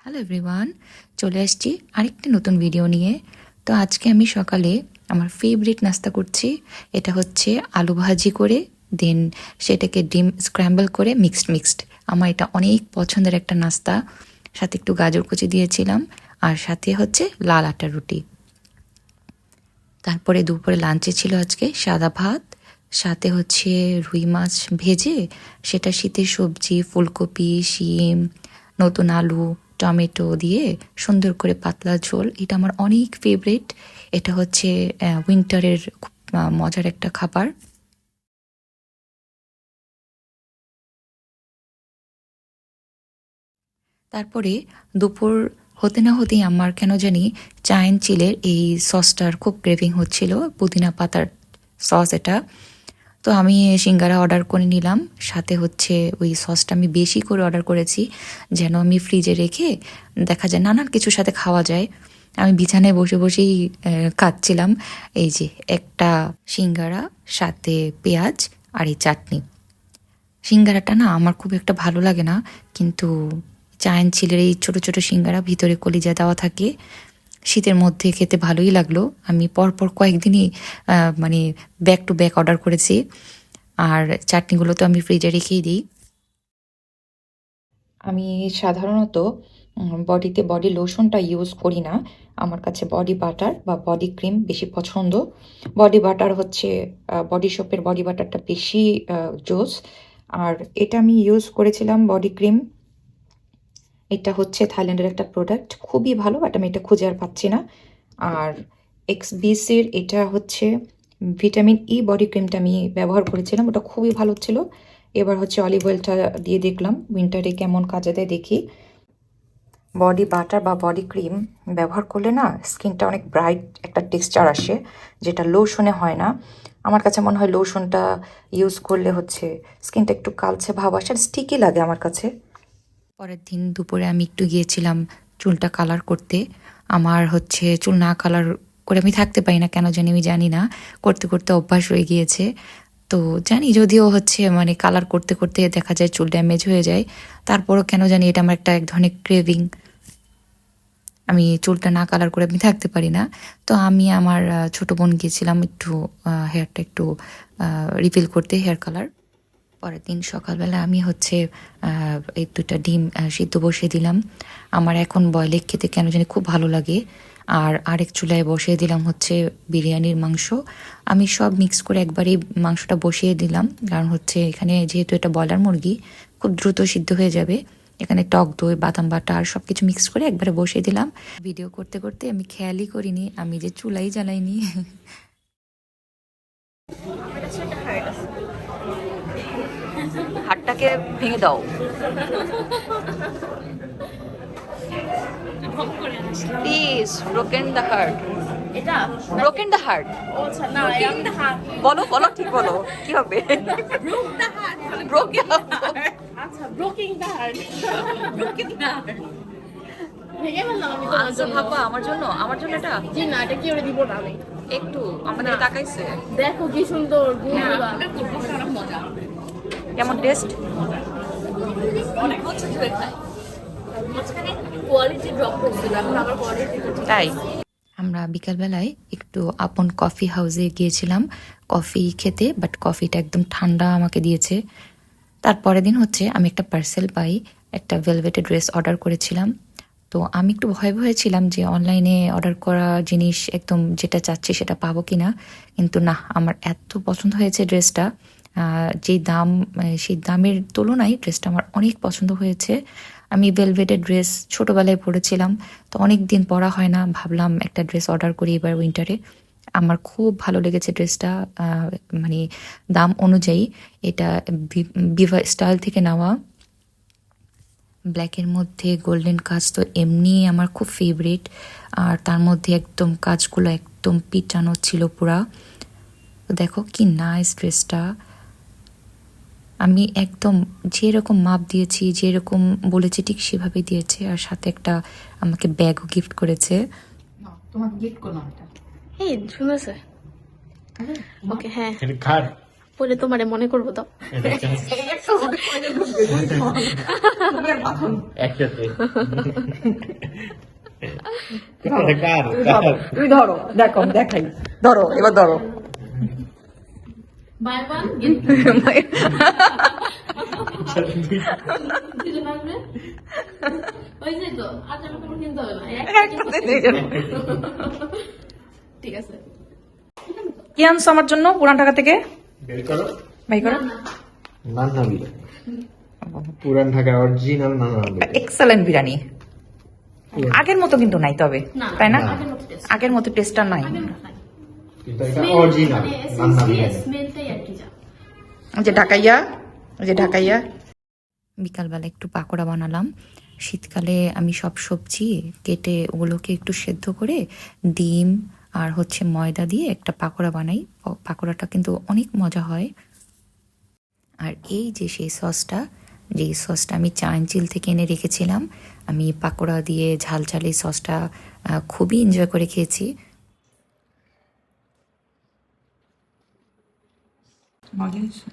Hello everyone, চলে আসছি আরেকটি নতুন ভিডিও নিয়ে। তো আজকে আমি সকালে আমার ফেভারিট নাস্তা করছি। এটা হচ্ছে আলু ভাজি করে দেন সেটাকে ডিম স্ক্র্যাম্বল করে মিক্সড। আমার এটা অনেক পছন্দের একটা নাস্তা। সাথে একটু গাজর কুচি দিয়েছিলাম আর সাথে হচ্ছে লাল আটার রুটি। তারপরে দুপুরে লাঞ্চে ছিল আজকে সাদা ভাত, সাথে হচ্ছে রুই মাছ ভেজে, সেটা শীতের সবজি ফুলকপি, শিম, নতুন আলু, টমেটো দিয়ে সুন্দর করে পাতলা ঝোল। এটা আমার অনেক ফেভারিট। এটা হচ্ছে উইন্টারের খুব মজার একটা খাবার। তারপরে দুপুর হতে না হতেই আমার কেন জানি চায়ন চিলের এই সসটার খুব ক্রেভিং হচ্ছিল, পুদিনা পাতার সস এটা। তো আমি সিঙ্গারা অর্ডার করে নিলাম, সাথে হচ্ছে ওই সসটা আমি বেশি করে অর্ডার করেছি যেন আমি ফ্রিজে রেখে দেখা যায় নানান কিছুর সাথে খাওয়া যায়। আমি বিছানায় বসে বসেই খাচ্ছিলাম এই যে একটা সিঙ্গারা, সাথে পেঁয়াজ আর এই চাটনি। সিঙ্গারাটা না আমার খুব একটা ভালো লাগে না, কিন্তু চায়ন চিলের এই ছোট ছোট সিঙ্গারা ভিতরে কলিজা দেওয়া থাকে, শীতের মধ্যে খেতে ভালোই লাগলো। আমি পরপর কয়েকদিনই মানে ব্যাক টু ব্যাক অর্ডার করেছি। আর চাটনিগুলো তো আমি ফ্রিজে রেখেই দিই। আমি সাধারণত বডিতে বডি লোশনটা ইউজ করি না। আমার কাছে বডি বাটার বা বডি ক্রিম বেশি পছন্দ। বডি বাটার হচ্ছে বডি শপের বডি বাটারটা বেশি জোস। আর এটা আমি ইউজ করেছিলাম বডি ক্রিম। এটা হচ্ছে থাইল্যান্ডের একটা প্রোডাক্ট, খুবই ভালো, বাট আমি এটা খুঁজে আর পাচ্ছি না। আর এক্সবিসির এটা হচ্ছে ভিটামিন ই বডি ক্রিমটা আমি ব্যবহার করেছিলাম, ওটা খুবই ভালো ছিল। এবার হচ্ছে অলিভ অয়েলটা দিয়ে দেখলাম উইন্টারে কেমন কাজে দেয় দেখি। বডি বাটার বা বডি ক্রিম ব্যবহার করলে না স্কিনটা অনেক ব্রাইট একটা টেক্সচার আসে, যেটা লোশনে হয় না। আমার কাছে মনে হয় লোশনটা ইউজ করলে হচ্ছে স্কিনটা একটু কালচে ভাব আসে, স্টিকি লাগে আমার কাছে। পরের দিন দুপুরে আমি একটু গিয়েছিলাম চুলটা কালার করতে। আমার হচ্ছে চুল না কালার করে আমি থাকতে পারি না, কেন জানি আমি জানি না, করতে করতে অভ্যাস হয়ে গিয়েছে। তো জানি যদিও হচ্ছে মানে কালার করতে করতে দেখা যায় চুল ড্যামেজ হয়ে যায়, তারপরও কেন জানি এটা আমার একটা এক ধরনের ক্রেভিং। আমি চুলটা না কালার করে আমি থাকতে পারি না। তো আমি আমার ছোট বোন গিয়েছিলাম একটু হেয়ারটা একটু রিফিল করতে, হেয়ার কালার। পরের দিন সকালবেলা আমি হচ্ছে এই দুটা ডিম সিদ্ধ বসিয়ে দিলাম। আমার এখন বয়েল এগ খেতে কেন জানি খুব ভালো লাগে। আর আরেক চুলায় বসিয়ে দিলাম হচ্ছে বিরিয়ানির মাংস। আমি সব মিক্স করে একবারেই মাংসটা বসিয়ে দিলাম, কারণ হচ্ছে এখানে যেহেতু এটা ব্রয়লার মুরগি খুব দ্রুত সিদ্ধ হয়ে যাবে। এখানে টক দই, বাদাম বাটা আর সব কিছু মিক্স করে একবারে বসিয়ে দিলাম। ভিডিও করতে করতে আমি খেয়ালই করিনি আমি যে চুলাই জ্বালাইনি। হাতটাকে ভেঙে দাও। Please, broken the heart. এটা ব্রোকেন দ্য হার্ট। ও আচ্ছা না ব্রোকিং দ্য হার্ট বলো বলো, ঠিক বলো, কি হবে? Broke the heart broken. আচ্ছা breaking the heart breaking the heart ভেঙে ফেললাম আমি তোমার আচ্ছা জন্য ভাববা আমার জন্য এটা জি না এটা কি করে দিব না আমি একটু আমাদের তাকাইছে। দেখো কি সুন্দর গুলগুলা মজা কেমন টেস্ট? অনেক বছর ধরে খাই মাঝখানে কোয়ালিটি ড্রপ করছিল এখন আবার কোয়ালিটি তাই আমরা বিকালবেলায় একটু আপন কফি হাউসে গিয়েছিলাম কফি খেতে, বাট কফিটা একদম ঠান্ডা আমাকে দিয়েছে। তারপরের দিন হচ্ছে আমি একটা পার্সেল পাই, একটা ভেলভেটের ড্রেস অর্ডার করেছিলাম। তো আমি একটু ভয়ে ভয়ে ছিলাম যে অনলাইনে অর্ডার করা জিনিস একদম যেটা চাচ্ছি সেটা পাবো কি না, কিন্তু না, আমার এত পছন্দ হয়েছে ড্রেসটা। যে দাম, সেই দামের তুলনায় ড্রেসটা আমার অনেক পছন্দ হয়েছে। আমি ভেলভেটের ড্রেস ছোটোবেলায় পরেছিলাম, তো অনেক দিন পরা হয় না, ভাবলাম একটা ড্রেস অর্ডার করি এবার উইন্টারে। আমার খুব ভালো লেগেছে ড্রেসটা, মানে দাম অনুযায়ী। এটা বিভা স্টাইল থেকে নেওয়া, ব্ল্যাকের মধ্যে গোল্ডেন কাজ তো এমনি আমার খুব ফেভারিট। আর তার মধ্যে একদম কাজগুলো একদম পিটানো ছিল পুরা। দেখো কি নাইস ড্রেসটা। আমি একদম যেরকম মাপ দিয়েছি, যেরকম বলেছি ঠিক সেভাবে দিয়েছে, আর সাথে একটা আমাকে ব্যাগও গিফট করেছে। তোমাকে গিফট করলাম এটা। এই শুনেছে ওকে হ্যাঁ এটা কার? পরে তোমারে মনে করবো তো এটা একসাথে তুমি ধরো, দেখো দেখাই, ধরো এবার ধরো। বাই ওয়ান গেট দিতে পারবে ওই যে তো আজ আমাকে কোনো কিনতে হবে না একসাথে দুইজন। ঠিক আছে কি আনছো আমার জন্য পুরান ঢাকা থেকে? বের করো ভাই করো। নান্না বিরিয়ানি পুরান ঢাকার অরিজিনাল নান্না বিরিয়ানি এক্সেলেন্ট বিরিয়ানি। আগের মতো কিন্তু নাই তবে, না, তাই না? আগের মতো taste। আগের মতো টেস্টটা নাই। কিন্তু এটা অরিজিনাল নান্না বিরিয়ানি স্মেলটাই আর কি যা ওই যে ঢাকাইয়া, ওই যে ঢাকাইয়া। বিকালবেলা একটু পাকোড়া বানালাম। শীতকালে আমি সব সবজি কেটে ওগুলোকে একটু সেদ্ধ করে ডিম আর হচ্ছে ময়দা দিয়ে একটা পাকোড়া বানাই। পাকোড়াটা কিন্তু অনেক মজা হয়। আর এই যে সেই সসটা, যেই সসটা আমি চাইনচিল থেকে এনে রেখেছিলাম, আমি পাকোড়া দিয়ে ঝাল ঝাল এই সসটা খুবই এনজয় করে খেয়েছি।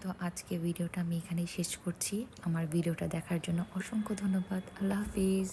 তো আজকে ভিডিওটা আমি এখানেই শেষ করছি। আমার ভিডিওটা দেখার জন্য অসংখ্য ধন্যবাদ। আল্লাহ হাফিজ।